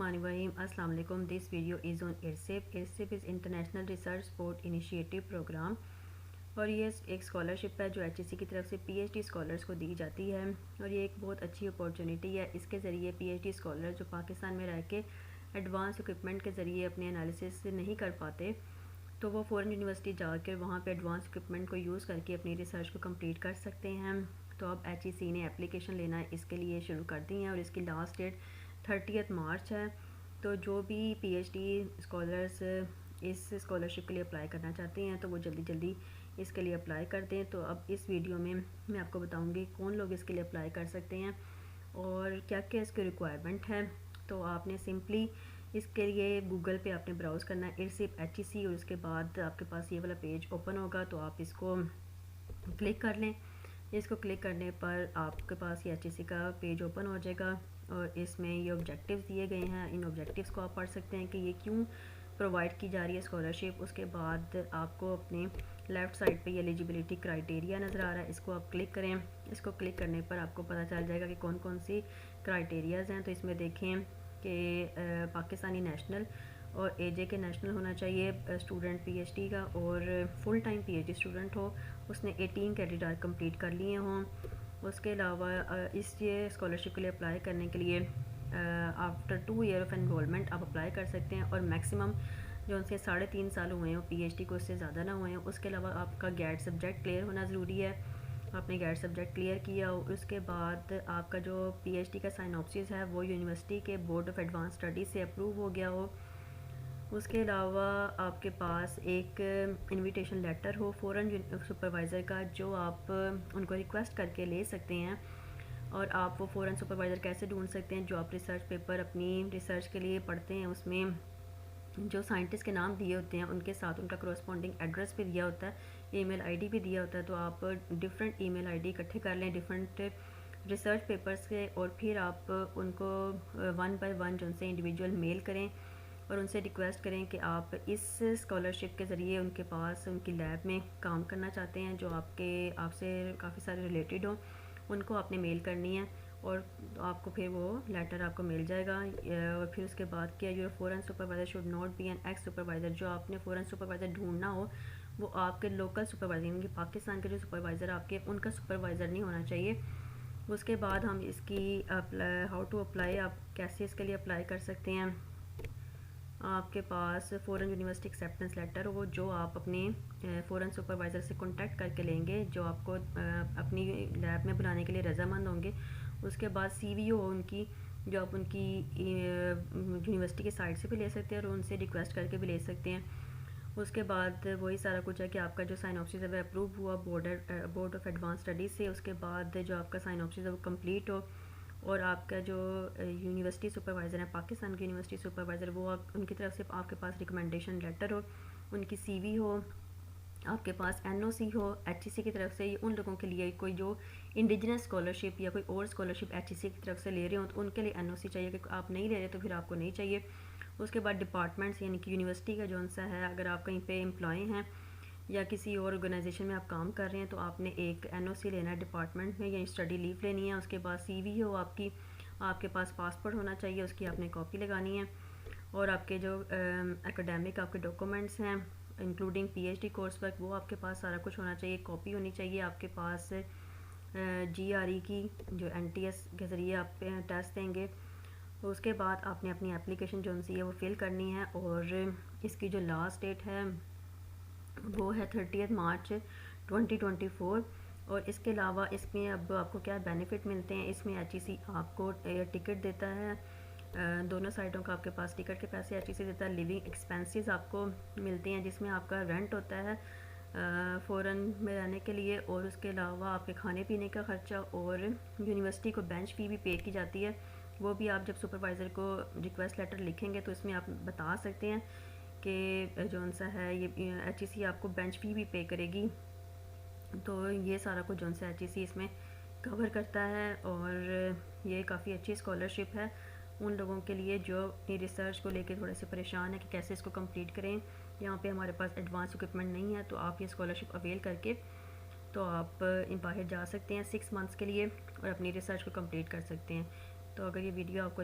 Assalamu alaikum. This video is on IRSIP. IRSIP is international research support initiative programme और ये एक scholarship है जो HEC की तरफ से PhD स्कॉलर्स को दी जाती है और ये एक बहुत अच्छी अपॉर्चुनिटी है। इसके ज़रिए PhD स्कॉलर जो पाकिस्तान में रह के एडवांस इक्विपमेंट के ज़रिए अपने एनालिसिस नहीं कर पाते तो वो फ़ॉरेन यूनिवर्सिटी जाकर वहाँ पे एडवांस इक्विपमेंट को यूज़ करके अपनी रिसर्च को कंप्लीट कर सकते हैं। तो अब HEC ने एप्लीकेशन लेना इसके लिए शुरू कर दी है और इसकी लास्ट डेट 30 मार्च है। तो जो भी PhD स्कॉलर्स इस स्कॉलरशिप के लिए अप्लाई करना चाहते हैं तो वो जल्दी जल्दी इसके लिए अप्लाई कर दें। तो अब इस वीडियो में मैं आपको बताऊंगी कौन लोग इसके लिए अप्लाई कर सकते हैं और क्या क्या इसकी रिक्वायरमेंट है। तो आपने सिंपली इसके लिए गूगल पे आपने ब्राउज़ करना है IRSIP HEC और उसके बाद आपके पास ये वाला पेज ओपन होगा तो आप इसको क्लिक कर लें। इसको क्लिक करने पर आपके पास ये HEC का पेज ओपन हो जाएगा और इसमें ये ऑब्जेक्टिव्स दिए गए हैं। इन ऑब्जेक्टिव्स को आप पढ़ सकते हैं कि ये क्यों प्रोवाइड की जा रही है स्कॉलरशिप। उसके बाद आपको अपने लेफ़्ट साइड पे ये एलिजिबिलिटी क्राइटेरिया नज़र आ रहा है, इसको आप क्लिक करें। इसको क्लिक करने पर आपको पता चल जाएगा कि कौन कौन सी क्राइटेरियाज़ हैं। तो इसमें देखें कि पाकिस्तानी नेशनल और AJ के नेशनल होना चाहिए स्टूडेंट PhD का और फुल टाइम PhD स्टूडेंट हो, उसने 18 क्रेडिट आवर कंप्लीट कर लिए हों। उसके अलावा इस ये स्कॉलरशिप के लिए अप्लाई करने के लिए आफ्टर 2 ईयर ऑफ एनरोलमेंट आप अप्लाई कर सकते हैं और मैक्सिमम जो उनसे 3.5 साल हुए हैं PhD को उससे ज़्यादा ना हुए हैं। उसके अलावा आपका गैट सब्जेक्ट क्लियर होना ज़रूरी है। आपने गैट सब्जेक्ट क्लियर किया, उसके बाद आपका जो PhD का साइनॉप्सिस है वो यूनिवर्सिटी के बोर्ड ऑफ एडवांस स्टडीज़ से अप्रूव हो गया हो। उसके अलावा आपके पास एक इनविटेशन लेटर हो फ़ॉरेन सुपरवाइज़र का जो आप उनको रिक्वेस्ट करके ले सकते हैं। और आप वो फ़ॉरेन सुपरवाइज़र कैसे ढूंढ सकते हैं, जो आप रिसर्च पेपर अपनी रिसर्च के लिए पढ़ते हैं उसमें जो साइंटिस्ट के नाम दिए होते हैं उनके साथ उनका करस्पॉन्डिंग एड्रेस भी दिया होता है, ईमेल आईडी भी दिया होता है। तो आप डिफरेंट ईमेल आईडी इकट्ठे कर लें डिफरेंट रिसर्च पेपर्स के और फिर आप उनको 1 बाय 1 जो उनसे इंडिविजुअल मेल करें और उनसे रिक्वेस्ट करें कि आप इस स्कॉलरशिप के ज़रिए उनके पास उनकी लैब में काम करना चाहते हैं जो आपसे काफ़ी सारे रिलेटेड हो, उनको आपने मेल करनी है और आपको फिर वो लेटर आपको मिल जाएगा। और फिर उसके बाद क्या, your foreign supervisor should not be an ex supervisor. जो आपने फ़ॉरेन सुपरवाइज़र ढूंढना हो वो आपके लोकल सुपरवाइज़र यानी कि पाकिस्तान के जो सुपरवाइज़र आपके उनका सुपरवाइज़र नहीं होना चाहिए। उसके बाद हम इसकी हाउ टू अप्लाई, आप कैसे इसके लिए अप्लाई कर सकते हैं। आपके पास फ़ॉरेन यूनिवर्सिटी एक्सेप्टेंस लेटर हो जो आप अपने फ़ॉरेन सुपरवाइज़र से कॉन्टैक्ट करके लेंगे जो आपको अपनी लैब में बुलाने के लिए रजामंद होंगे। उसके बाद CV हो उनकी जो आप उनकी यूनिवर्सिटी के साइट से भी ले सकते हैं और उनसे रिक्वेस्ट करके भी ले सकते हैं। उसके बाद वही सारा कुछ है कि आपका जो साइनॉप्सिस है वो अप्रूव हुआ बोर्ड ऑफ एडवांस स्टडीज़ से। उसके बाद जो आपका साइनॉप्सिस है वो कंप्लीट हो और आपका जो यूनिवर्सिटी सुपरवाइज़र है पाकिस्तान के यूनिवर्सिटी सुपरवाइज़र वो उनकी तरफ से आपके पास रिकमेंडेशन लेटर हो, उनकी CV हो, आपके पास NOC हो HEC की तरफ से। ये उन लोगों के लिए कोई जो इंडिजिनस स्कॉलरशिप या कोई और स्कॉलरशिप HEC की तरफ से ले रहे हो तो उनके लिए NOC चाहिए। कि आप नहीं ले रहे तो फिर आपको नहीं चाहिए। उसके बाद डिपार्टमेंट्स यानी कि यूनिवर्सिटी का जो सा है, अगर आप कहीं पे एम्प्लॉय हैं या किसी और ऑर्गेनाइजेशन में आप काम कर रहे हैं तो आपने एक NOC लेना है डिपार्टमेंट में या स्टडी लीव लेनी है। उसके बाद CV हो आपकी, आपके पास पासपोर्ट होना चाहिए, उसकी आपने कॉपी लगानी है और आपके जो एकेडमिक आपके डॉक्यूमेंट्स हैं इंक्लूडिंग PhD कोर्स वर्क वो आपके पास सारा कुछ होना चाहिए। कॉपी होनी चाहिए आपके पास GRE की जो NTS के ज़रिए आप टेस्ट देंगे। उसके बाद आपने अपनी एप्लीकेशन जो सी है वो फिल करनी है और इसकी जो लास्ट डेट है वो है 30 मार्च 2024। और इसके अलावा इसमें अब आपको क्या बेनिफिट मिलते हैं, इसमें HEC आपको टिकट देता है, दोनों साइडों का आपके पास टिकट के पैसे HEC देता है। लिविंग एक्सपेंसेस आपको मिलते हैं जिसमें आपका रेंट होता है फ़ॉरेन में रहने के लिए और उसके अलावा आपके खाने पीने का ख़र्चा और यूनिवर्सिटी को बेंच फ़ी भी पे की जाती है। वो भी आप जब सुपरवाइज़र को रिक्वेस्ट लेटर लिखेंगे तो इसमें आप बता सकते हैं कि जो सा है ये HEC आपको बेंच फ़ी भी पे करेगी। तो ये सारा कुछ जो सा HEC इसमें कवर करता है और ये काफ़ी अच्छी स्कॉलरशिप है उन लोगों के लिए जो अपनी रिसर्च को लेकर थोड़े से परेशान है कि कैसे इसको कंप्लीट करें। यहाँ पे हमारे पास एडवांस इक्विपमेंट नहीं है तो आप ये स्कॉलरशिप अवेल करके तो आप बाहर जा सकते हैं 6 मंथ्स के लिए और अपनी रिसर्च को कंप्लीट कर सकते हैं। तो अगर ये वीडियो आपको